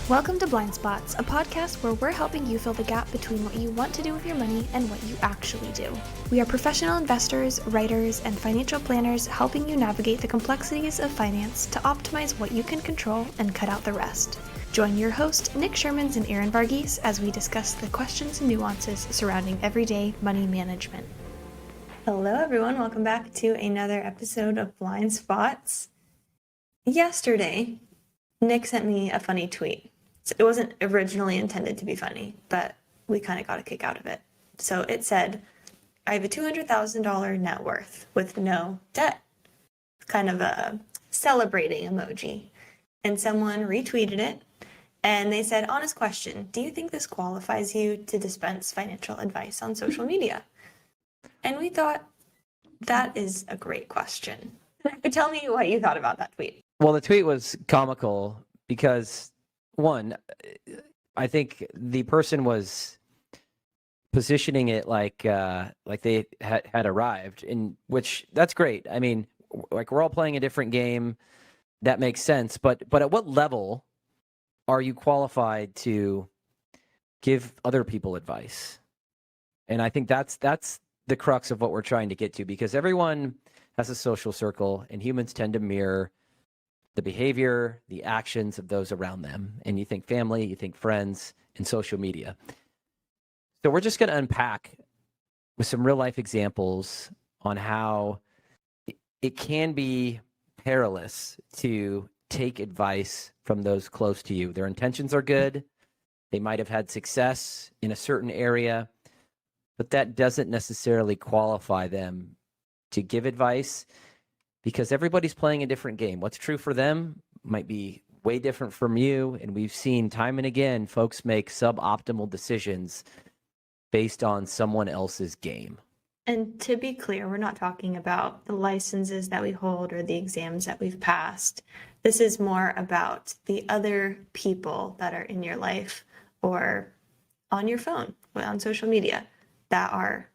Welcome to Blind Spots, a podcast where we're helping you fill the gap between what you want to do with your money and what you actually do. We are professional investors, writers, and financial planners helping you navigate the complexities of finance to optimize what you can control and cut out the rest. Join your host, Nick Shermans and Aaron Varghese, as we discuss the questions and nuances surrounding everyday money management. Hello, everyone. Welcome back to another episode of Blind Spots. Yesterday, Nick sent me a funny tweet. It wasn't originally intended to be funny, but we kind of got a kick out of it. So it said, I have a $200,000 net worth with no debt. Kind of a celebrating emoji. And someone retweeted it, and they said, honest question, do you think this qualifies you to dispense financial advice on social media? And we thought, that is a great question. Tell me what you thought about that tweet. Well, the tweet was comical because, one, I think the person was positioning it like they had arrived, in which that's great. I mean, like, we're all playing a different game. That makes sense. But at what level are you qualified to give other people advice? And I think that's the crux of what we're trying to get to, because everyone has a social circle, and humans tend to mirror the behavior, the actions of those around them. And you think family, you think friends, and social media. So we're just going to unpack with some real life examples on how it can be perilous to take advice from those close to you. Their intentions are good. They might have had success in a certain area, but that doesn't necessarily qualify them to give advice, because everybody's playing a different game. What's true for them might be way different from you. And we've seen time and again, folks make suboptimal decisions based on someone else's game. And to be clear, we're not talking about the licenses that we hold or the exams that we've passed. This is more about the other people that are in your life or on your phone, on social media, that are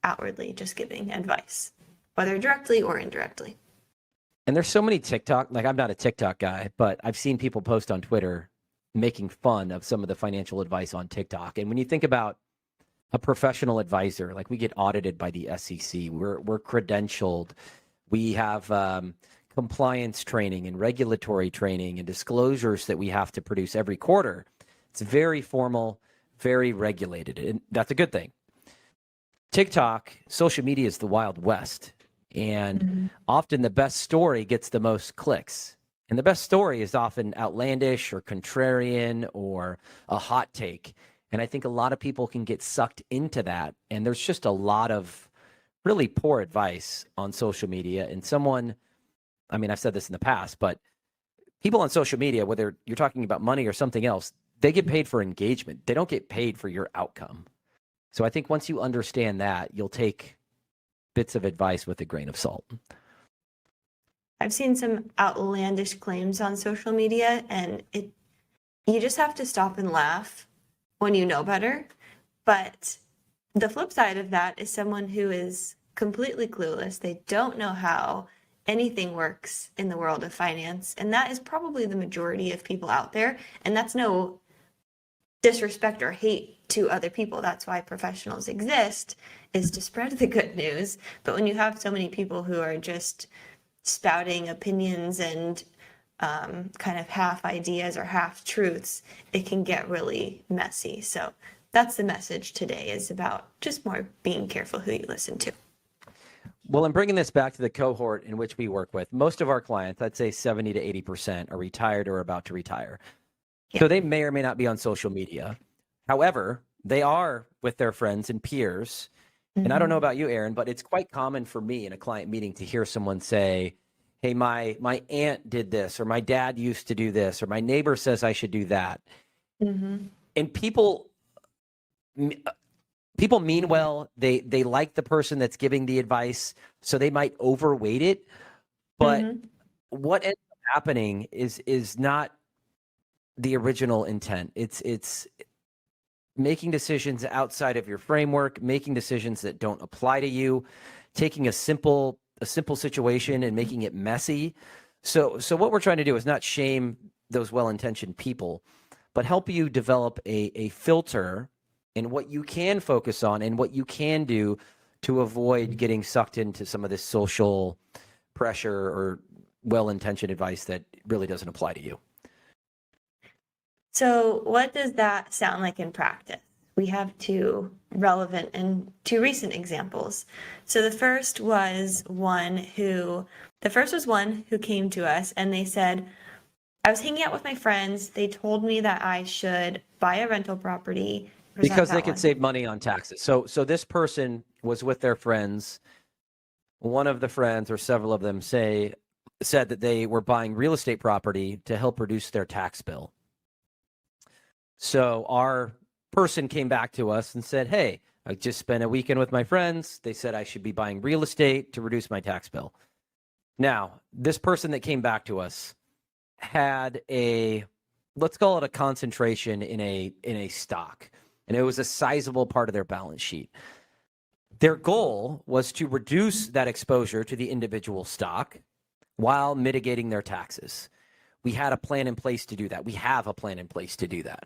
outwardly just giving advice, whether directly or indirectly. And there's so many TikTok, like, I'm not a TikTok guy, but I've seen people post on Twitter making fun of some of the financial advice on TikTok. And when you think about a professional advisor, like, we get audited by the SEC, we're credentialed, we have compliance training and regulatory training and disclosures that we have to produce every quarter. It's very formal, very regulated, and that's a good thing. TikTok, social media is the Wild West. And often the best story gets the most clicks. And the best story is often outlandish or contrarian or a hot take. And I think a lot of people can get sucked into that. And there's just a lot of really poor advice on social media. And I've said this in the past, but people on social media, whether you're talking about money or something else, they get paid for engagement. They don't get paid for your outcome. So I think once you understand that, you'll take bits of advice with a grain of salt. I've seen some outlandish claims on social media, and you just have to stop and laugh when you know better. But the flip side of that is someone who is completely clueless. They don't know how anything works in the world of finance. And that is probably the majority of people out there. And that's no disrespect or hate to other people. That's why professionals exist, is to spread the good news. But when you have so many people who are just spouting opinions and kind of half ideas or half truths, it can get really messy. So that's the message today, is about just more being careful who you listen to. Well, I'm bringing this back to the cohort in which we work with. Most of our clients, I'd say 70 to 80%, are retired or about to retire. Yeah. So they may or may not be on social media. However, they are with their friends and peers. And I don't know about you, Aaron, but it's quite common for me in a client meeting to hear someone say, hey, my aunt did this, or my dad used to do this, or my neighbor says I should do that. And people mean well. They like the person that's giving the advice, so they might overweight it. But what ends up happening is not the original intent. It's making decisions outside of your framework, making decisions that don't apply to you, taking a simple situation and making it messy. So what we're trying to do is not shame those well-intentioned people, but help you develop a filter in what you can focus on and what you can do to avoid getting sucked into some of this social pressure or well-intentioned advice that really doesn't apply to you. So what does that sound like in practice? We have two relevant and two recent examples. So the first was one who came to us and they said, I was hanging out with my friends. They told me that I should buy a rental property. Because they could save money on taxes. So this person was with their friends. One of the friends or several of them said that they were buying real estate property to help reduce their tax bill. So our person came back to us and said, hey, I just spent a weekend with my friends. They said I should be buying real estate to reduce my tax bill. Now, this person that came back to us had let's call it a concentration in a stock. And it was a sizable part of their balance sheet. Their goal was to reduce that exposure to the individual stock while mitigating their taxes. We had a plan in place to do that. We have a plan in place to do that.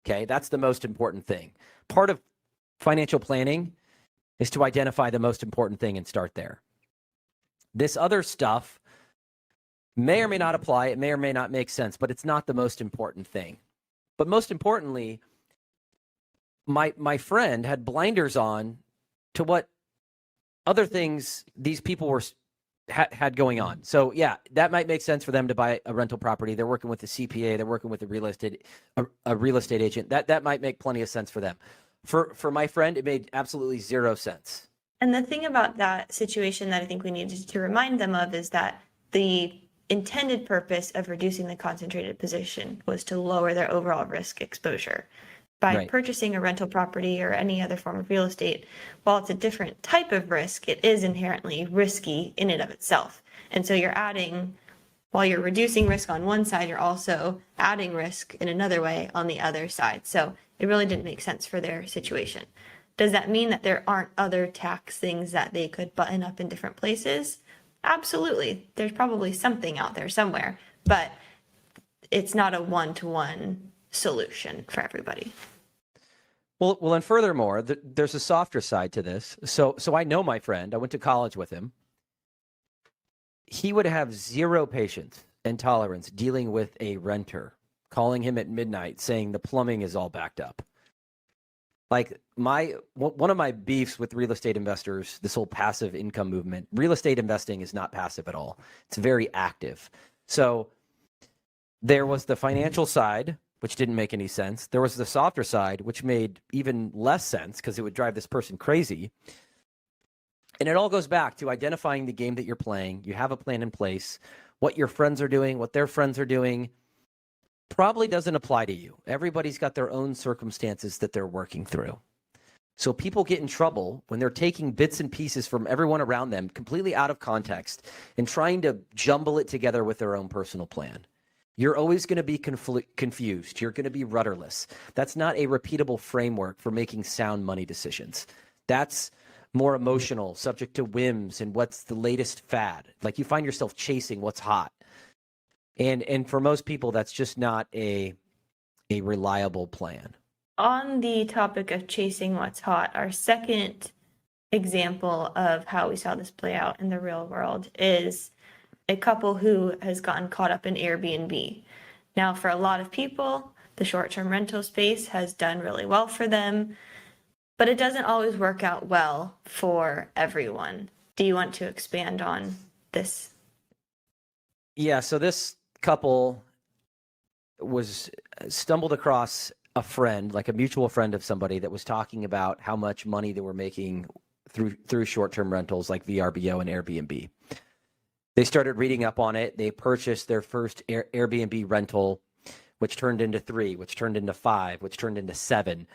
Okay, that's the most important thing. Part of financial planning is to identify the most important thing and start there. This other stuff may or may not apply. It may or may not make sense, but it's not the most important thing. But most importantly, my friend had blinders on to what other things these people had going on. So yeah, that might make sense for them to buy a rental property. They're working with the CPA. They're working with a real estate agent. That might make plenty of sense for them. For my friend, it made absolutely zero sense. And the thing about that situation that I think we needed to remind them of is that the intended purpose of reducing the concentrated position was to lower their overall risk exposure. By purchasing a rental property or any other form of real estate, while it's a different type of risk, it is inherently risky in and of itself. And so while you're reducing risk on one side, you're also adding risk in another way on the other side. So it really didn't make sense for their situation. Does that mean that there aren't other tax things that they could button up in different places? Absolutely. There's probably something out there somewhere, but it's not a one-to-one solution for everybody. Well, and furthermore, there's a softer side to this. So I know my friend. I went to college with him. He would have zero patience and tolerance dealing with a renter, calling him at midnight saying the plumbing is all backed up. Like one of my beefs with real estate investors, this whole passive income movement, real estate investing is not passive at all. It's very active. So there was the financial side, which didn't make any sense. There was the softer side, which made even less sense because it would drive this person crazy. And it all goes back to identifying the game that you're playing. You have a plan in place. What your friends are doing, what their friends are doing, probably doesn't apply to you. Everybody's got their own circumstances that they're working through. So people get in trouble when they're taking bits and pieces from everyone around them, completely out of context, and trying to jumble it together with their own personal plan. You're always going to be confused. You're going to be rudderless. That's not a repeatable framework for making sound money decisions. That's more emotional, subject to whims and what's the latest fad. Like you find yourself chasing what's hot. And for most people, that's just not a reliable plan. On the topic of chasing what's hot, our second example of how we saw this play out in the real world is a couple who has gotten caught up in Airbnb. Now, for a lot of people, the short-term rental space has done really well for them, but it doesn't always work out well for everyone. Do you want to expand on this? Yeah, so this couple stumbled across a friend, like a mutual friend of somebody that was talking about how much money they were making through short-term rentals like VRBO and Airbnb. They started reading up on it. They purchased their first Airbnb rental, which turned into 3, which turned into 5, which turned into 7.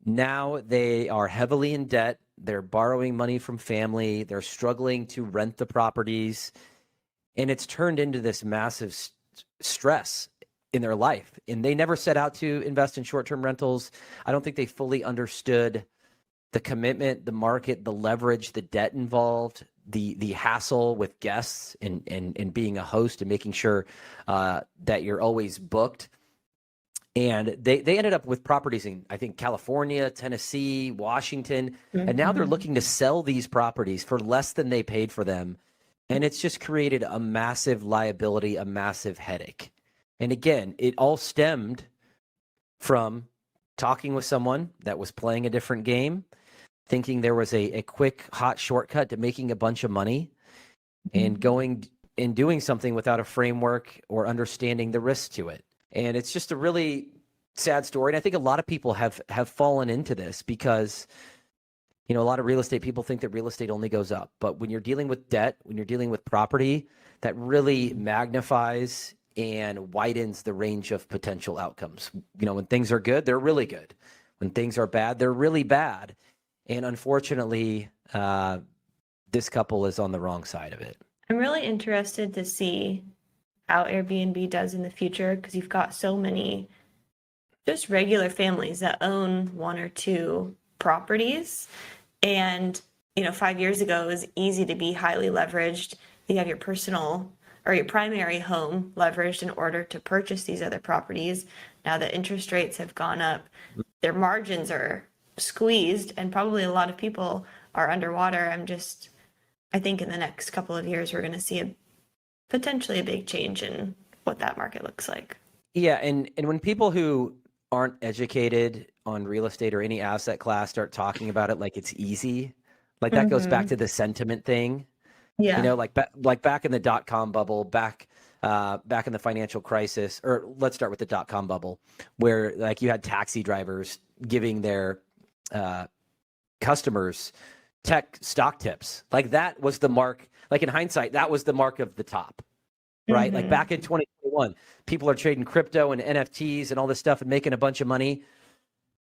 Now they are heavily in debt. They're borrowing money from family. They're struggling to rent the properties. And it's turned into this massive stress in their life. And they never set out to invest in short-term rentals. I don't think they fully understood the commitment, the market, the leverage, the debt involved, the hassle with guests and being a host and making sure that you're always booked. And they ended up with properties in, I think, California, Tennessee, Washington. And now they're looking to sell these properties for less than they paid for them. And it's just created a massive liability, a massive headache. And again, it all stemmed from talking with someone that was playing a different game, thinking there was a quick, hot shortcut to making a bunch of money, and going and doing something without a framework or understanding the risk to it. And it's just a really sad story. And I think a lot of people have fallen into this because, you know, a lot of real estate people think that real estate only goes up. But when you're dealing with debt, when you're dealing with property, that really magnifies and widens the range of potential outcomes. You know, when things are good, they're really good. When things are bad, they're really bad. And unfortunately, this couple is on the wrong side of it. I'm really interested to see how Airbnb does in the future, because you've got so many just regular families that own one or two properties. And, you know, 5 years ago, it was easy to be highly leveraged. You have your personal or your primary home leveraged in order to purchase these other properties. Now that interest rates have gone up, their margins are squeezed, and probably a lot of people are underwater. I think in the next couple of years, we're going to see potentially a big change in what that market looks like. Yeah, and when people who aren't educated on real estate or any asset class start talking about it like it's easy, like that goes back to the sentiment thing. Yeah. You know, like back in the dot-com bubble, back in the financial crisis, or let's start with the dot-com bubble, where like you had taxi drivers giving their customers tech stock tips. Like that was the mark. Like in hindsight, that was the mark of the top, right? Like back in 2021, people are trading crypto and NFTs and all this stuff and making a bunch of money.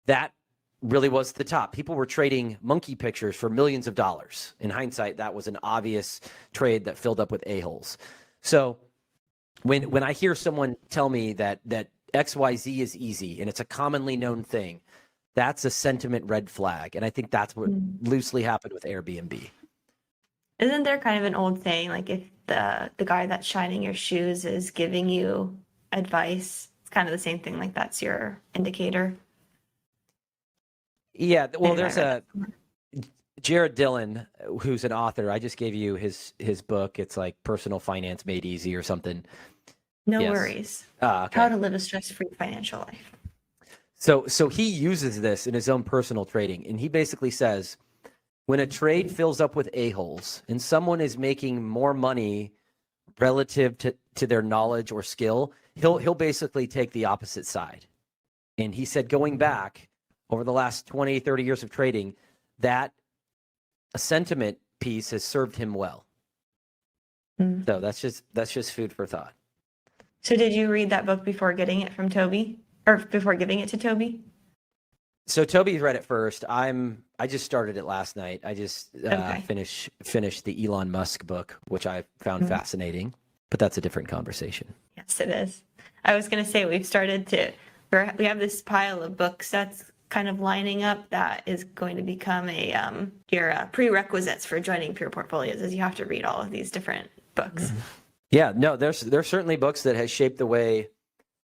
That really was the top. People were trading monkey pictures for millions of dollars. In hindsight, that was an obvious trade that filled up with a-holes. So when I hear someone tell me that XYZ is easy and it's a commonly known thing, that's a sentiment red flag. And I think that's what loosely happened with Airbnb. Isn't there kind of an old saying, like if the guy that's shining your shoes is giving you advice, it's kind of the same thing, like that's your indicator? Yeah, well, there's Jared Dillon, who's an author. I just gave you his book. It's like Personal Finance Made Easy or something. No Yes. worries. Okay. How to live a stress-free financial life. So he uses this in his own personal trading, and he basically says, when a trade fills up with a-holes and someone is making more money relative to their knowledge or skill, he'll basically take the opposite side. And he said, going back over the last 20, 30 years of trading, that a sentiment piece has served him well. So that's just food for thought. So did you read that book before getting it from Toby, or before giving it to Toby? So Toby's read it first. I just started it last night. I just finished the Elon Musk book, which I found fascinating, but that's a different conversation. Yes, it is. I was going to say we have this pile of books that's kind of lining up that is going to become your prerequisites for joining Pure Portfolios, is you have to read all of these different books. Yeah, no, there's certainly books that has shaped the way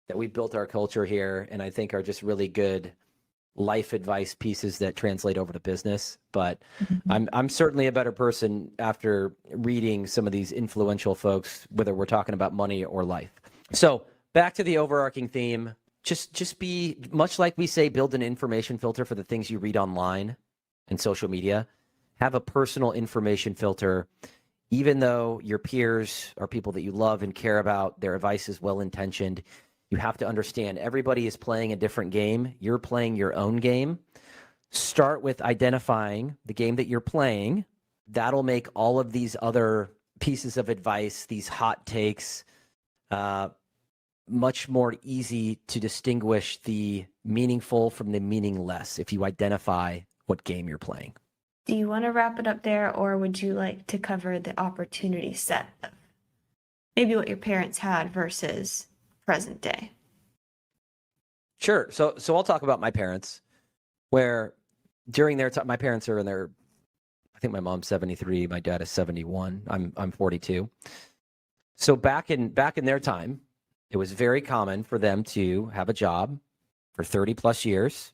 that we built our culture here, and I think are just really good life advice pieces that translate over to business. But I'm certainly a better person after reading some of these influential folks, whether we're talking about money or life. So back to the overarching theme, just be, much like we say, build an information filter for the things you read online and social media. Have a personal information filter. Even though your peers are people that you love and care about, their advice is well-intentioned, you have to understand everybody is playing a different game. You're playing your own game. Start with identifying the game that you're playing. That'll make all of these other pieces of advice, these hot takes, much more easy to distinguish the meaningful from the meaningless if you identify what game you're playing. Do you want to wrap it up there, or would you like to cover the opportunity set of maybe what your parents had versus present day? Sure. So I'll talk about my parents, where during their time, my parents are in their, I think my mom's 73, my dad is 71, I'm 42. So back in their time, it was very common for them to have a job, for 30 plus years,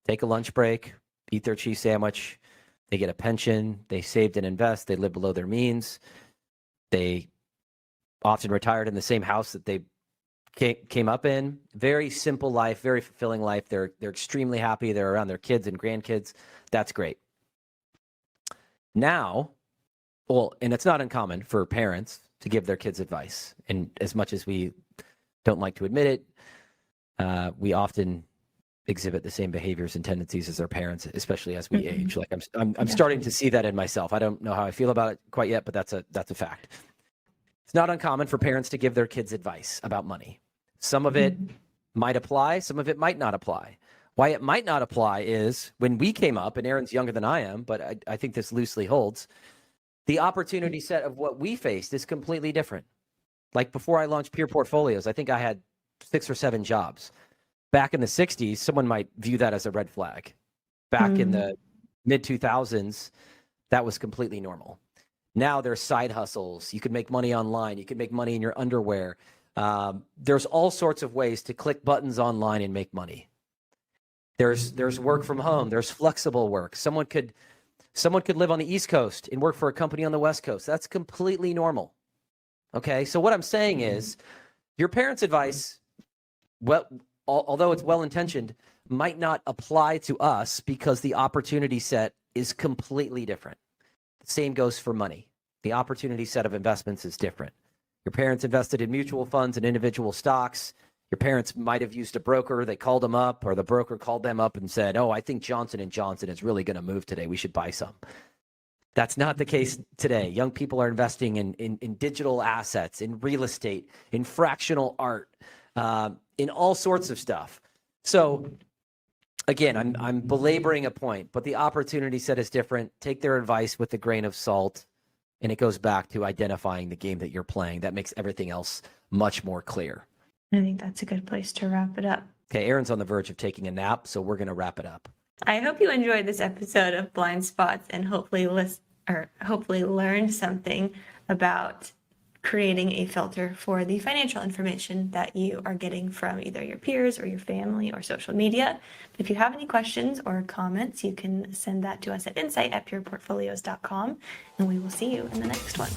take a lunch break, eat their cheese sandwich. They get a pension. They saved and invest. They live below their means. They often retired in the same house that they came up in. Very simple life, very fulfilling life. They're extremely happy. They're around their kids and grandkids. That's great. Now, well, and it's not uncommon for parents to give their kids advice. And as much as we don't like to admit it, we often exhibit the same behaviors and tendencies as our parents, especially as we age. Like I'm starting to see that in myself. I don't know how I feel about it quite yet, but that's a fact. It's not uncommon for parents to give their kids advice about money. Some of it might apply, some of it might not apply. Why it might not apply is when we came up, and Aaron's younger than I am, but I think this loosely holds, the opportunity set of what we faced is completely different. Like before I launched Peer Portfolios, I think I had 6 or 7 jobs. Back in the 60s, someone might view that as a red flag. Back in the mid-2000s, that was completely normal. Now there's side hustles. You can make money online. You can make money in your underwear. There's all sorts of ways to click buttons online and make money. There's work from home. There's flexible work. Someone could live on the East Coast and work for a company on the West Coast. That's completely normal. Okay, so what I'm saying is your parents' advice, well, although it's well-intentioned, might not apply to us because the opportunity set is completely different. The same goes for money. The opportunity set of investments is different. Your parents invested in mutual funds and individual stocks. Your parents might have used a broker. They called them up, or the broker called them up and said, "Oh, I think Johnson & Johnson is really going to move today. We should buy some." That's not the case today. Young people are investing in digital assets, in real estate, in fractional art, in all sorts of stuff. So again, I'm belaboring a point, but the opportunity set is different. Take their advice with a grain of salt, and it goes back to identifying the game that you're playing. That makes everything else much more clear. I think that's a good place to wrap it up. Okay, Aaron's on the verge of taking a nap, so we're going to wrap it up. I hope you enjoyed this episode of Blind Spots and hopefully learned something about creating a filter for the financial information that you are getting from either your peers or your family or social media. If you have any questions or comments, you can send that to us at insight@pureportfolios.com, and we will see you in the next one.